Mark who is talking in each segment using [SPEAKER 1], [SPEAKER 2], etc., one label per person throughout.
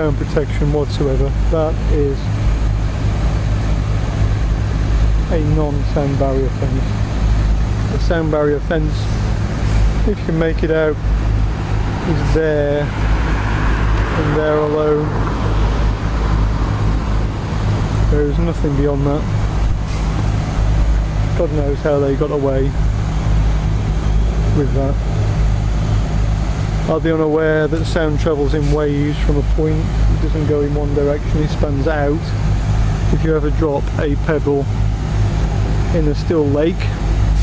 [SPEAKER 1] sound protection whatsoever. That is a non-sound barrier fence. The sound barrier fence, if you can make it out, is there and there alone. There is nothing beyond that. God knows how they got away with that. Are they unaware that sound travels in waves from a point? It doesn't go in one direction, it spans out. If you ever drop a pebble in a still lake,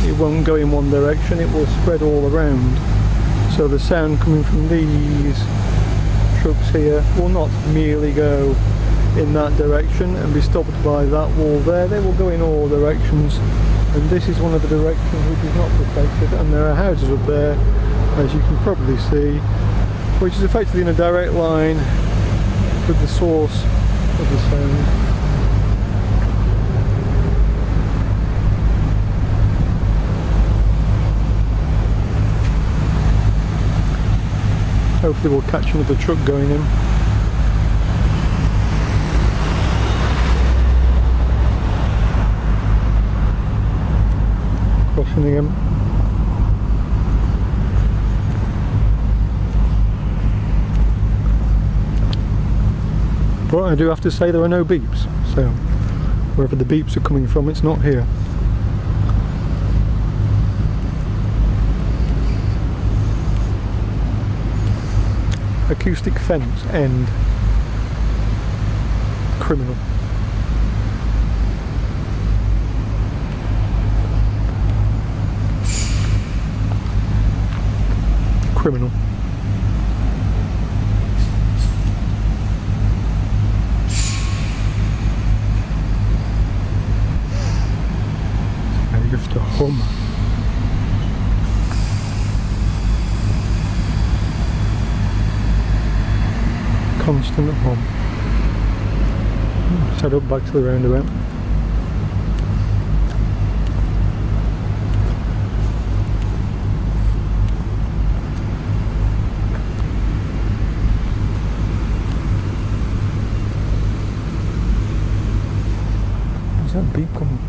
[SPEAKER 1] it won't go in one direction, it will spread all around. So the sound coming from these trucks here will not merely go in that direction and be stopped by that wall there. They will go in all directions, and this is one of the directions which is not protected, and there are houses up there, as you can probably see, which is effectively in a direct line with the source of the sound. Hopefully we'll catch another truck going in. Crossing again. But I do have to say there are no beeps, so wherever the beeps are coming from, it's not here. Acoustic fence, end. Criminal. Criminal. I used to hum. Constant hum. Let's head up back to the roundabout. Where's that beep coming?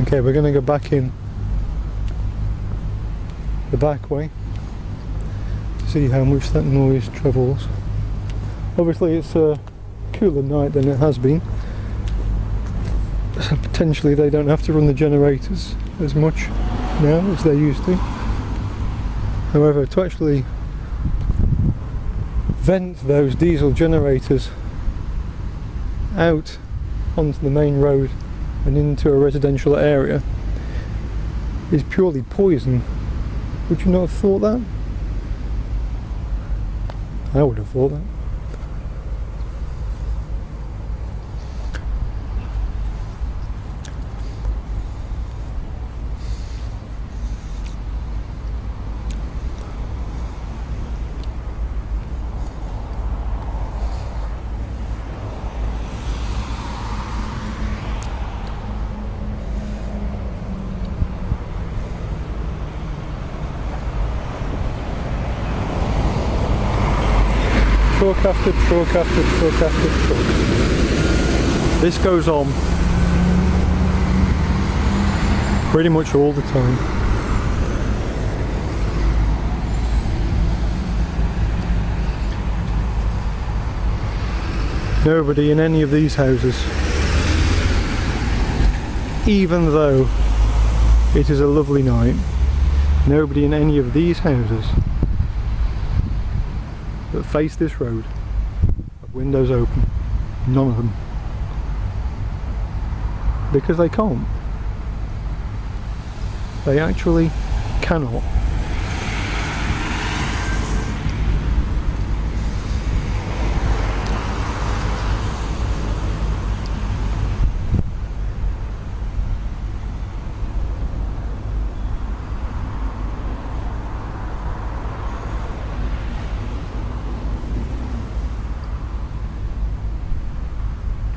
[SPEAKER 1] Okay, we're going to go back in the back way to see how much that noise travels. Obviously it's a cooler night than it has been, so potentially they don't have to run the generators as much now as they used to. However, to actually vent those diesel generators out onto the main road and into a residential area is purely poison. Would you not have thought that? I would have thought that. Truck after truck after truck after truck. This goes on pretty much all the time. Nobody in any of these houses, even though it is a lovely night, nobody in any of these houses that face this road have windows open. None of them. Because they can't. They actually cannot.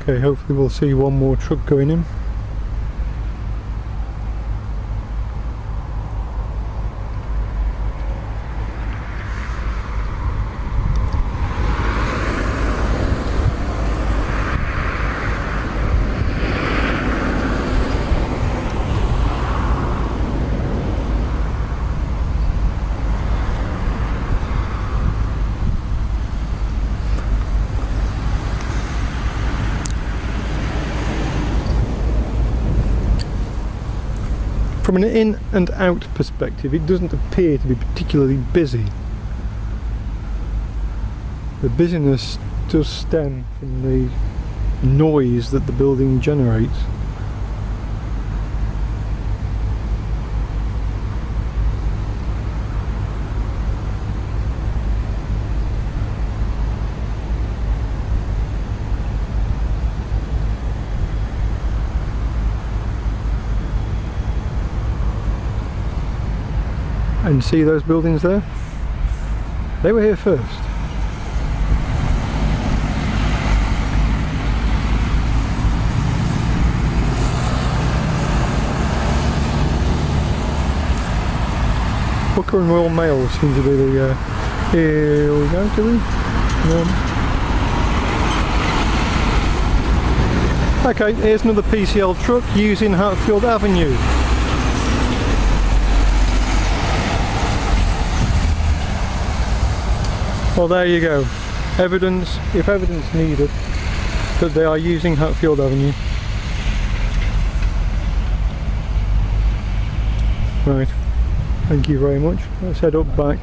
[SPEAKER 1] Okay, hopefully we'll see one more truck going in. From an in and out perspective, it doesn't appear to be particularly busy. The busyness does stem from the noise that the building generates. And see those buildings there? They were here first. Booker and Royal Mail seem to be the... here we go, do we? Okay, here's another PCL truck using Hatfield Avenue. Well, there you go. Evidence, if evidence needed, that they are using Hatfield Avenue. Right. Thank you very much. Let's head up back.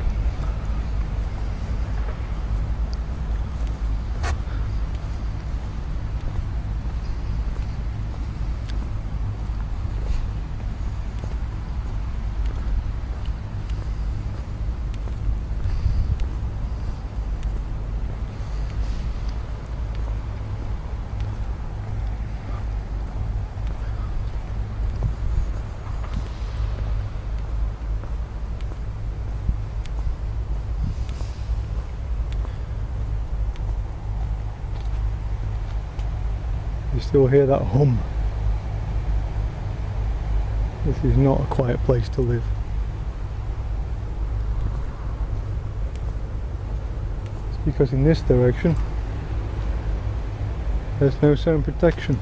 [SPEAKER 1] You still hear that hum. This is not a quiet place to live. It's because in this direction there's no sound protection.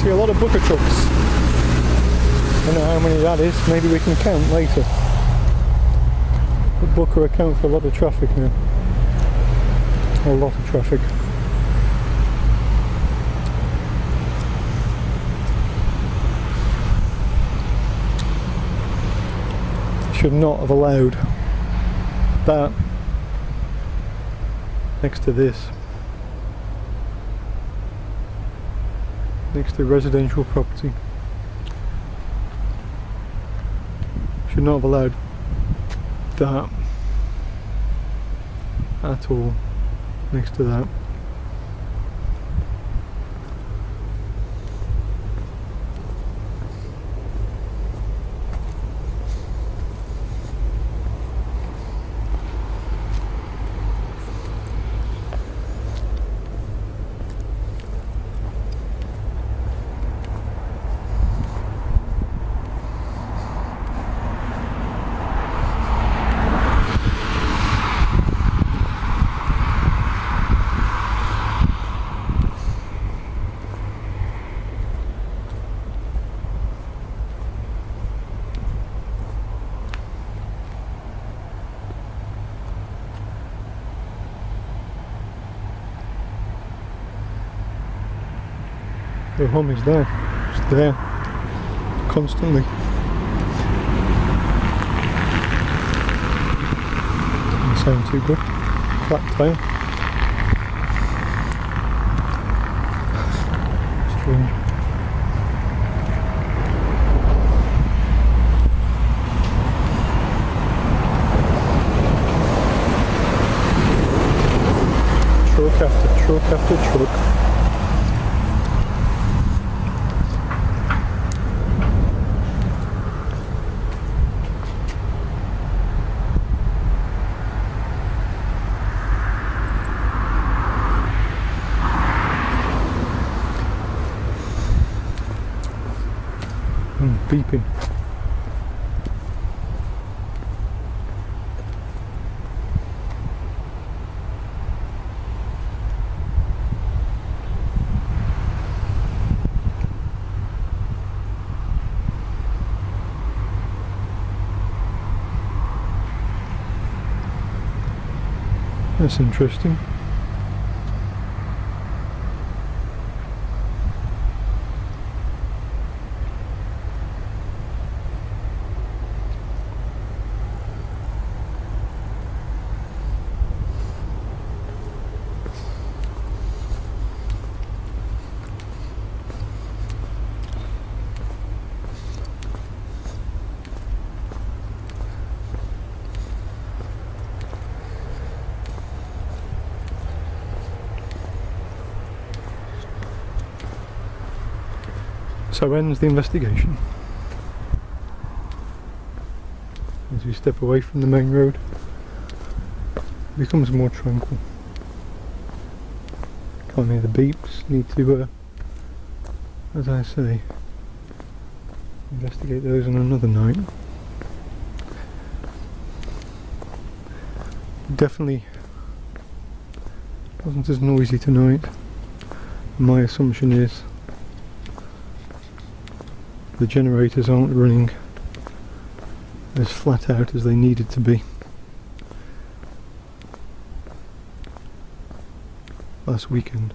[SPEAKER 1] See a lot of Booker trucks. I don't know how many that is, maybe we can count later. But Booker account for a lot of traffic now. A lot of traffic. Should not have allowed that next to this. Next to residential property. Should not have allowed that at all next to that. The hum is there, it's there, constantly. Doesn't sound too good. Flat tire. Strange. Truck after truck after truck. beeping. That's interesting. So ends the investigation. As we step away from the main road, it becomes more tranquil. Can't hear the beeps. Need to, as I say, investigate those on another night. Definitely wasn't as noisy tonight. My assumption is the generators aren't running as flat out as they needed to be last weekend.